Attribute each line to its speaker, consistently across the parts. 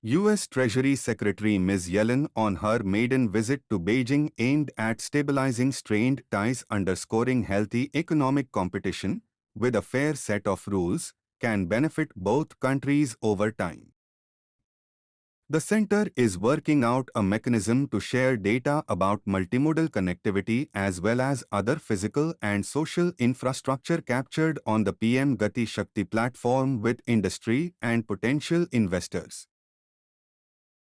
Speaker 1: U.S. Treasury Secretary Ms. Yellen on her maiden visit to Beijing aimed at stabilizing strained ties, underscoring healthy economic competition, with a fair set of rules, can benefit both countries over time. The center is working out a mechanism to share data about multimodal connectivity as well as other physical and social infrastructure captured on the PM Gati Shakti platform with industry and potential investors.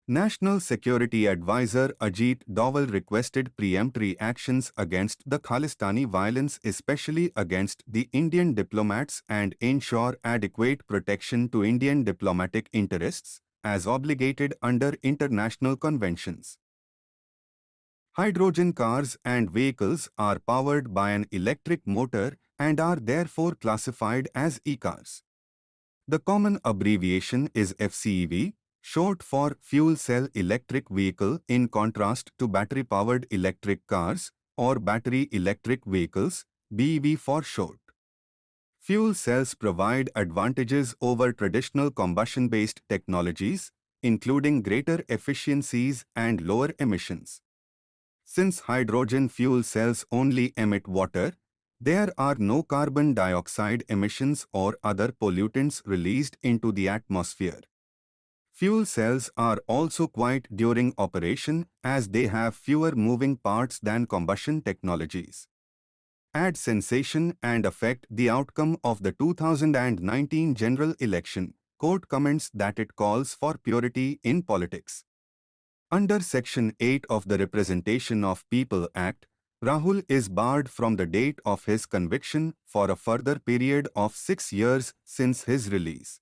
Speaker 1: National Security Advisor Ajit Doval requested preemptory actions against the Khalistani violence, especially against the Indian diplomats, and ensure adequate protection to Indian diplomatic interests, as obligated under international conventions. Hydrogen cars and vehicles are powered by an electric motor and are therefore classified as e-cars. The common abbreviation is FCEV, short for Fuel Cell Electric Vehicle, in contrast to battery-powered electric cars or battery electric vehicles, BEV for short. Fuel cells provide advantages over traditional combustion-based technologies, including greater efficiencies and lower emissions. Since hydrogen fuel cells only emit water, there are no carbon dioxide emissions or other pollutants released into the atmosphere. Fuel cells are also quiet during operation as they have fewer moving parts than combustion technologies. Add sensation and affect the outcome of the 2019 general election. Court comments that it calls for purity in politics. Under Section 8 of the Representation of People Act, Rahul is barred from the date of his conviction for a further period of 6 years since his release.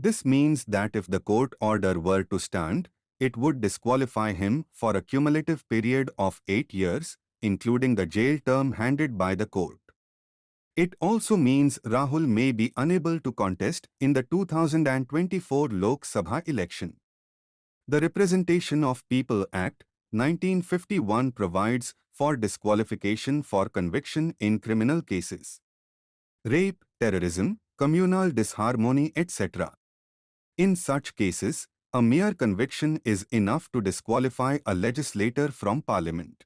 Speaker 1: This means that if the court order were to stand, it would disqualify him for a cumulative period of 8 years, including the jail term handed by the court. It also means Rahul may be unable to contest in the 2024 Lok Sabha election. The Representation of People Act, 1951 provides for disqualification for conviction in criminal cases. Rape, terrorism, communal disharmony, etc. In such cases, a mere conviction is enough to disqualify a legislator from Parliament.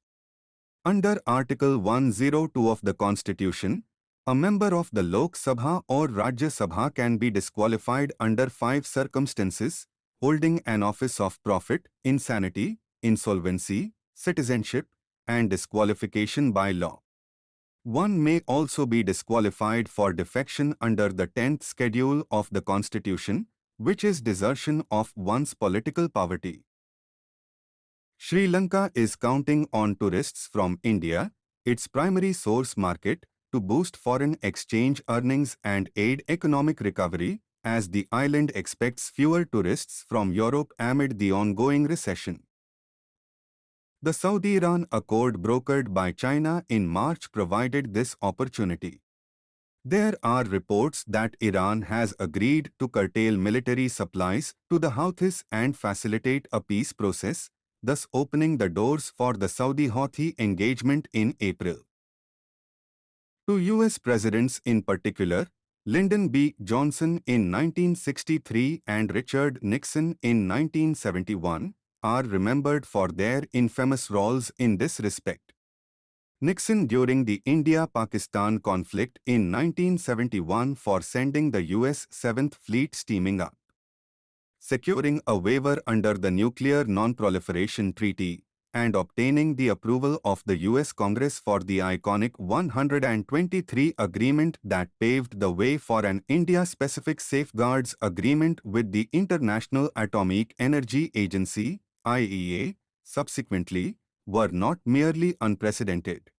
Speaker 1: Under Article 102 of the Constitution, a member of the Lok Sabha or Rajya Sabha can be disqualified under 5 circumstances: holding an office of profit, insanity, insolvency, citizenship, and disqualification by law. One may also be disqualified for defection under the 10th schedule of the Constitution, which is desertion of one's political poverty. Sri Lanka is counting on tourists from India, its primary source market, to boost foreign exchange earnings and aid economic recovery, as the island expects fewer tourists from Europe amid the ongoing recession. The Saudi-Iran accord brokered by China in March provided this opportunity. There are reports that Iran has agreed to curtail military supplies to the Houthis and facilitate a peace process, thus opening the doors for the Saudi-Houthi engagement in April. Two U.S. presidents in particular, Lyndon B. Johnson in 1963 and Richard Nixon in 1971, are remembered for their infamous roles in this respect. Nixon during the India-Pakistan conflict in 1971 for sending the U.S. 7th Fleet steaming up, securing a waiver under the Nuclear Non-Proliferation Treaty, and obtaining the approval of the U.S. Congress for the iconic 123 agreement that paved the way for an India-specific safeguards agreement with the International Atomic Energy Agency, IAEA, subsequently, were not merely unprecedented.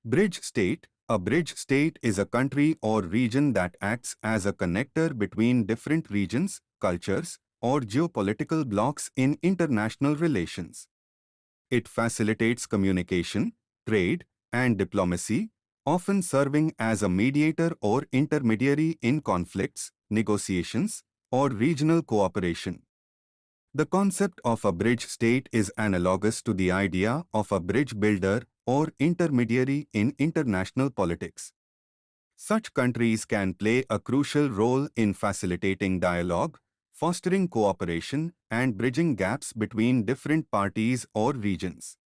Speaker 1: Bridge state. A bridge state is a country or region that acts as a connector between different regions, cultures, or geopolitical blocs in international relations. It facilitates communication, trade, and diplomacy, often serving as a mediator or intermediary in conflicts, negotiations, or regional cooperation. The concept of a bridge state is analogous to the idea of a bridge builder or intermediary in international politics. Such countries can play a crucial role in facilitating dialogue, fostering cooperation and bridging gaps between different parties or regions.